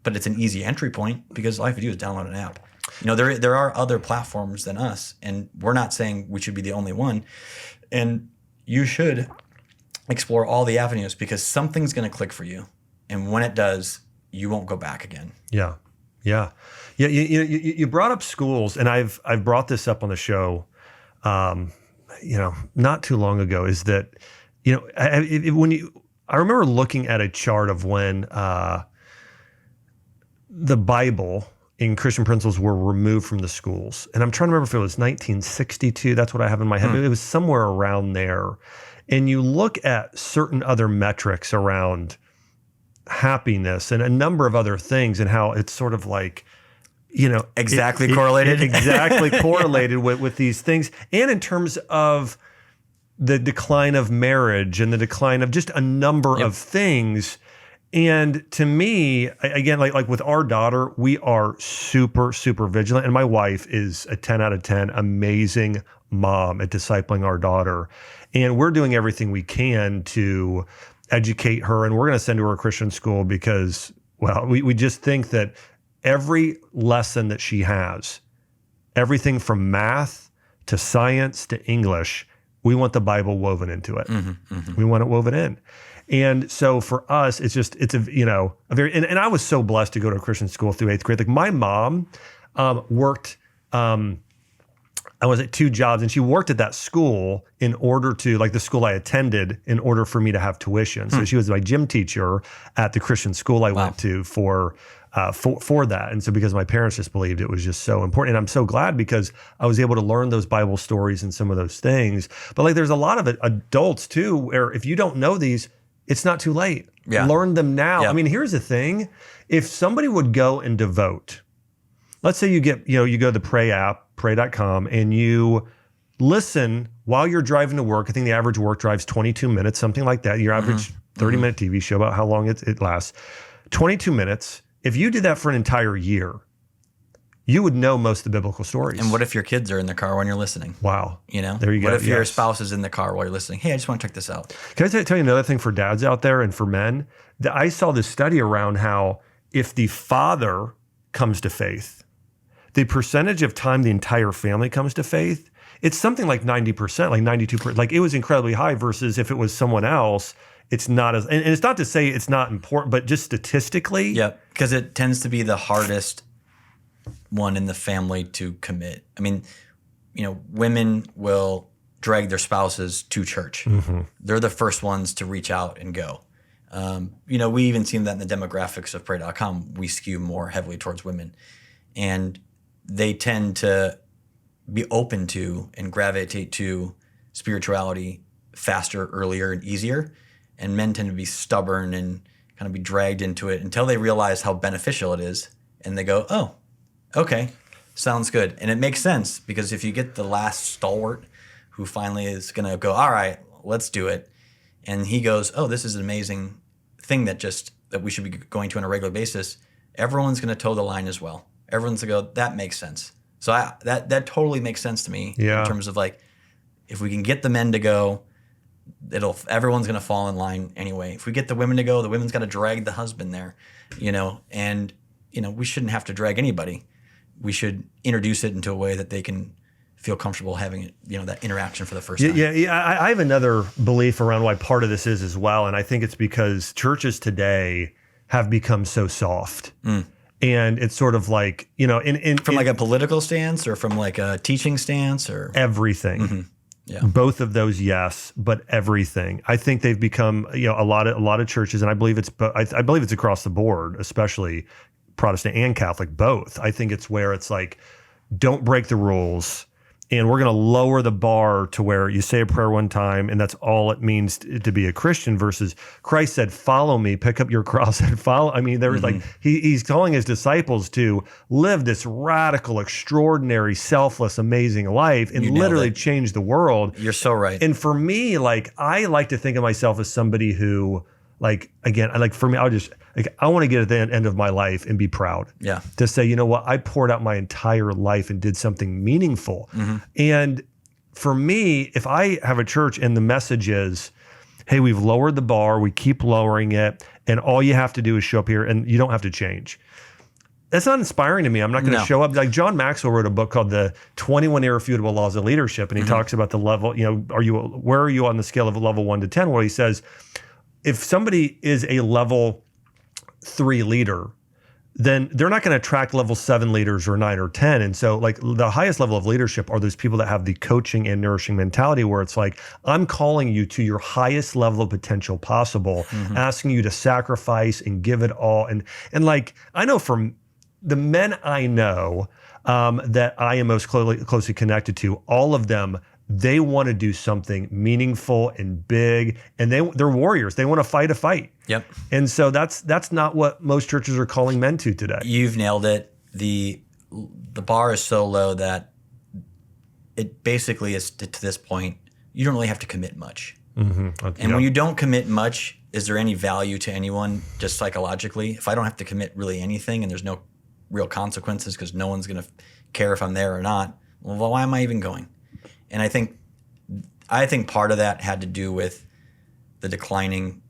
but it's an easy entry point because all you have to do is download an app. There are other platforms than us, and we're not saying we should be the only one. And you should explore all the avenues because something's going to click for you. And when it does, you won't go back again. Yeah. You brought up schools, and I've brought this up on the show, not too long ago. Is that I remember looking at a chart of when the Bible and Christian principles were removed from the schools, and I'm trying to remember if it was 1962. That's what I have in my head. But it was somewhere around there. And you look at certain other metrics around happiness and a number of other things, and how it's sort of like, exactly correlated, exactly correlated with these things, and in terms of the decline of marriage and the decline of just a number of things. And to me, again, like with our daughter, we are super, super vigilant. And my wife is a 10 out of 10, amazing mom at discipling our daughter. And we're doing everything we can to educate her. And we're going to send her to a Christian school because, well, we just think that every lesson that she has, everything from math to science to English, we want the Bible woven into it. We want it woven in. And so for us, it's a very, and I was so blessed to go to a Christian school through 8th grade. Like my mom worked, I was at 2 jobs, and she worked at that school in order to, like the school I attended, in order for me to have tuition. So she was my gym teacher at the Christian school I went to for that. And so because my parents just believed it was just so important. And I'm so glad because I was able to learn those Bible stories and some of those things. But like there's a lot of adults too, where if you don't know these, it's not too late. Yeah. Learn them now. Yeah. I mean, here's the thing. If somebody would go and devote, let's say you go to the Pray app, pray.com, and you listen while you're driving to work. I think the average work drive's 22 minutes, something like that. Your average 30-minute TV show, about how long it lasts. 22 minutes. If you did that for an entire year, you would know most of the biblical stories. And what if your kids are in the car when you're listening? Wow. There you go. What if your spouse is in the car while you're listening? Hey, I just want to check this out. Can I tell you another thing for dads out there and for men? I saw this study around how if the father comes to faith, the percentage of time the entire family comes to faith, it's something like 90%, like 92%. Like it was incredibly high versus if it was someone else, it's not as, and it's not to say it's not important, but just statistically. Yeah, because it tends to be the hardest one in the family to commit. I mean, women will drag their spouses to church. They're the first ones to reach out and go. We even seen that in the demographics of pray.com. We skew more heavily towards women. And they tend to be open to and gravitate to spirituality faster, earlier, and easier. And men tend to be stubborn and kind of be dragged into it until they realize how beneficial it is. And they go, oh, okay, sounds good. And it makes sense because if you get the last stalwart who finally is going to go, all right, let's do it. And he goes, oh, this is an amazing thing that we should be going to on a regular basis. Everyone's going to toe the line as well. Everyone's going to go, that makes sense. So that totally makes sense to me in terms of like, if we can get the men to go, everyone's going to fall in line anyway. If we get the women to go, the women's got to drag the husband there, and we shouldn't have to drag anybody. We should introduce it into a way that they can feel comfortable having it, that interaction for the first time. Yeah. I have another belief around why part of this is as well. And I think it's because churches today have become so soft. And it's sort of like, from like a political stance or from like a teaching stance or everything. Yeah. Both of those, yes, but everything. I think they've become, a lot of churches, and I believe I believe it's across the board, especially Protestant and Catholic, both. I think it's where it's like, don't break the rules. And we're going to lower the bar to where you say a prayer one time and that's all it means to be a Christian versus Christ said, follow me, pick up your cross and follow. I mean, there was like, he's calling his disciples to live this radical, extraordinary, selfless, amazing life and literally change the world. You're so right. And for me, like, I like to think of myself as somebody who, like, again, for me, I want to get at the end of my life and be proud. Yeah. To say, you know what, I poured out my entire life and did something meaningful. And for me, if I have a church and the message is, hey, we've lowered the bar, we keep lowering it, and all you have to do is show up here and you don't have to change. That's not inspiring to me. I'm not going to show up. Like John Maxwell wrote a book called The 21 Irrefutable Laws of Leadership. And he talks about the level, where are you on the scale of level 1 to 10? Well, he says, if somebody is a level 3 leader, then they're not going to attract level 7 leaders or 9 or 10. And so like the highest level of leadership are those people that have the coaching and nourishing mentality where it's like, I'm calling you to your highest level of potential possible, asking you to sacrifice and give it all. And like, I know from the men I know that I am most closely connected to, all of them, they want to do something meaningful and big, and they're warriors. They want to fight a fight. Yep. And so that's not what most churches are calling men to today. You've nailed it. The bar is so low that it basically is to this point, you don't really have to commit much. And when you don't commit much, is there any value to anyone just psychologically? If I don't have to commit really anything and there's no real consequences because no one's going to care if I'm there or not, well, why am I even going? And I think part of that had to do with the declining,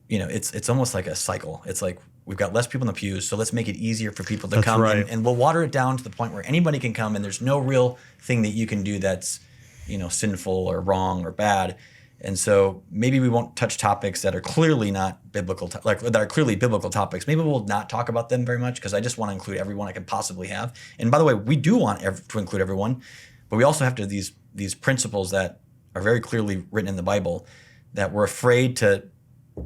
it's almost like a cycle. It's like we've got less people in the pews, so let's make it easier for people to come in, and we'll water it down to the point where anybody can come and there's no real thing that you can do that's, sinful or wrong or bad. And so maybe we won't touch topics that are clearly not biblical, that are clearly biblical topics. Maybe we'll not talk about them very much because I just want to include everyone I can possibly have. And by the way, we do want to include everyone, but we also have to these principles that are very clearly written in the Bible that we're afraid to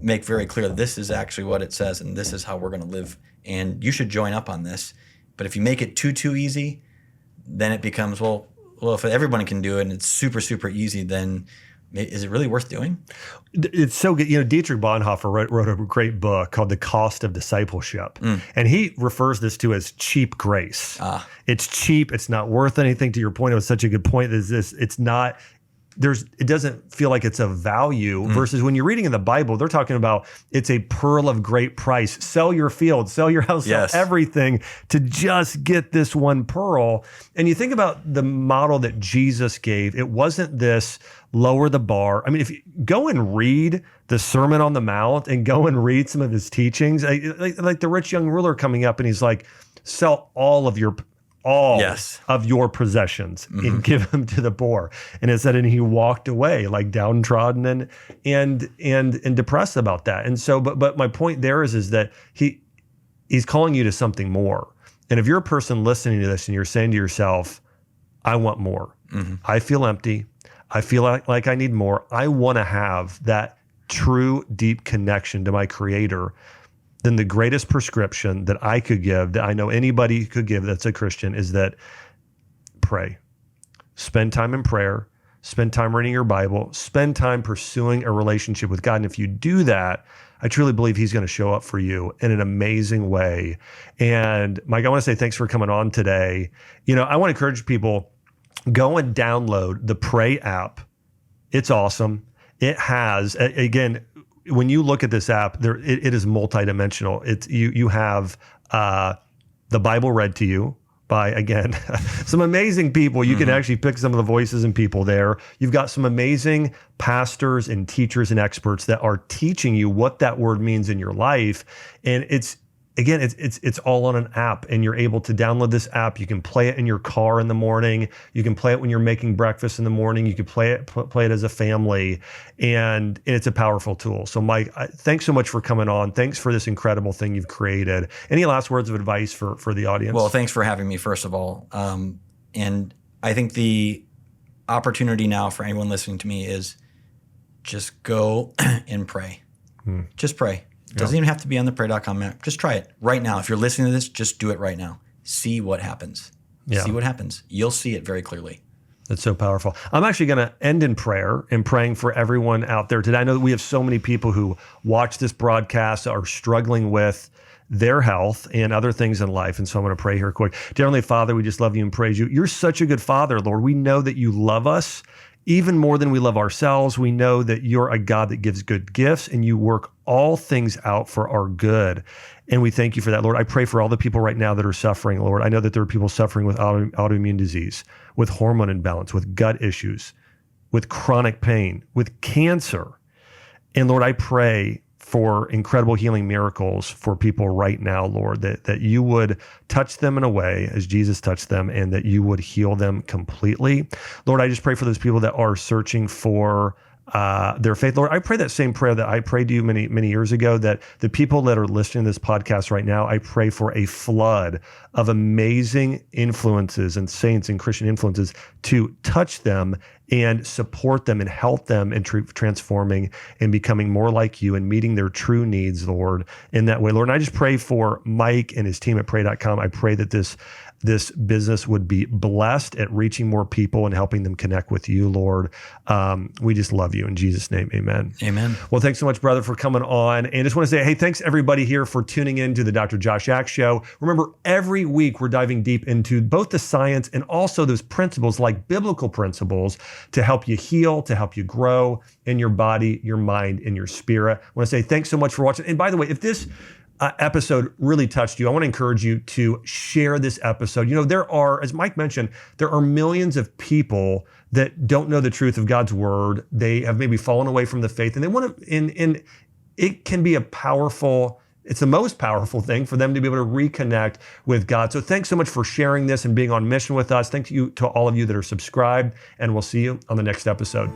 make very clear this is actually what it says and this is how we're going to live. And you should join up on this. But if you make it too easy, then it becomes, well, if everyone can do it and it's super, super easy, then is it really worth doing? It's so good. Dietrich Bonhoeffer wrote a great book called The Cost of Discipleship. And he refers this to as cheap grace. It's cheap. It's not worth anything. To your point, it was such a good point. It's not, it doesn't feel like it's of value versus when you're reading in the Bible, they're talking about it's a pearl of great price. Sell your field, sell your house, sell everything to just get this one pearl. And you think about the model that Jesus gave, it wasn't this lower the bar. I mean, if you go and read the Sermon on the Mount and go and read some of his teachings, like the rich young ruler coming up and he's like, sell all of your possessions and give them to the poor. And it said, and he walked away like downtrodden and depressed about that. And so, but my point there is that he's calling you to something more. And if you're a person listening to this and you're saying to yourself, I want more. I feel empty. I feel like I need more. I want to have that true, deep connection to my Creator. Then the greatest prescription that I could give, that I know anybody could give that's a Christian, is that pray. Spend time in prayer. Spend time reading your Bible. Spend time pursuing a relationship with God. And if you do that, I truly believe He's going to show up for you in an amazing way. And Mike, I want to say thanks for coming on today. I want to encourage people, go and download the Pray app. It's awesome. It has, again, when you look at this app, it is multidimensional. It's you have the Bible read to you by, again, some amazing people. You can actually pick some of the voices and people there. You've got some amazing pastors and teachers and experts that are teaching you what that word means in your life. And it's all on an app, and you're able to download this app. You can play it in your car in the morning. You can play it when you're making breakfast in the morning. You can play it as a family, and it's a powerful tool. So Mike, thanks so much for coming on. Thanks for this incredible thing you've created. Any last words of advice for the audience? Well, thanks for having me, first of all. And I think the opportunity now for anyone listening to me is just go and pray. Just pray. It doesn't even have to be on the pray.com app. Just try it right now. If you're listening to this, just do it right now. See what happens. See what happens. You'll see it very clearly. That's so powerful. I'm actually going to end in prayer and praying for everyone out there today. I know that we have so many people who watch this broadcast are struggling with their health and other things in life. And so I'm going to pray here quick. Dear Heavenly Father, we just love you and praise you. You're such a good Father, Lord. We know that you love us even more than we love ourselves. We know that you're a God that gives good gifts and you work all things out for our good. And we thank you for that, Lord. I pray for all the people right now that are suffering, Lord. I know that there are people suffering with autoimmune disease, with hormone imbalance, with gut issues, with chronic pain, with cancer. And Lord, I pray for incredible healing miracles for people right now, Lord, that you would touch them in a way as Jesus touched them, and that you would heal them completely. Lord, I just pray for those people that are searching for their faith. Lord, I pray that same prayer that I prayed to you many, many years ago, that the people that are listening to this podcast right now, I pray for a flood of amazing influences and saints and Christian influences to touch them and support them and help them in transforming and becoming more like you and meeting their true needs, Lord, in that way. Lord, and I just pray for Mike and his team at pray.com. I pray that this business would be blessed at reaching more people and helping them connect with you, Lord. We just love you. In Jesus' name, amen. Amen. Well, thanks so much, brother, for coming on. And just want to say, hey, thanks everybody here for tuning in to the Dr. Josh Axe Show. Remember, every week we're diving deep into both the science and also those principles, like biblical principles, to help you heal, to help you grow in your body, your mind, and your spirit. I want to say thanks so much for watching. And by the way, if this episode really touched you, I want to encourage you to share this episode. You know, there are, as Mike mentioned, there are millions of people that don't know the truth of God's word. They have maybe fallen away from the faith, and they want to, and it can be it's the most powerful thing for them to be able to reconnect with God. So thanks so much for sharing this and being on mission with us. Thank you to all of you that are subscribed, and we'll see you on the next episode.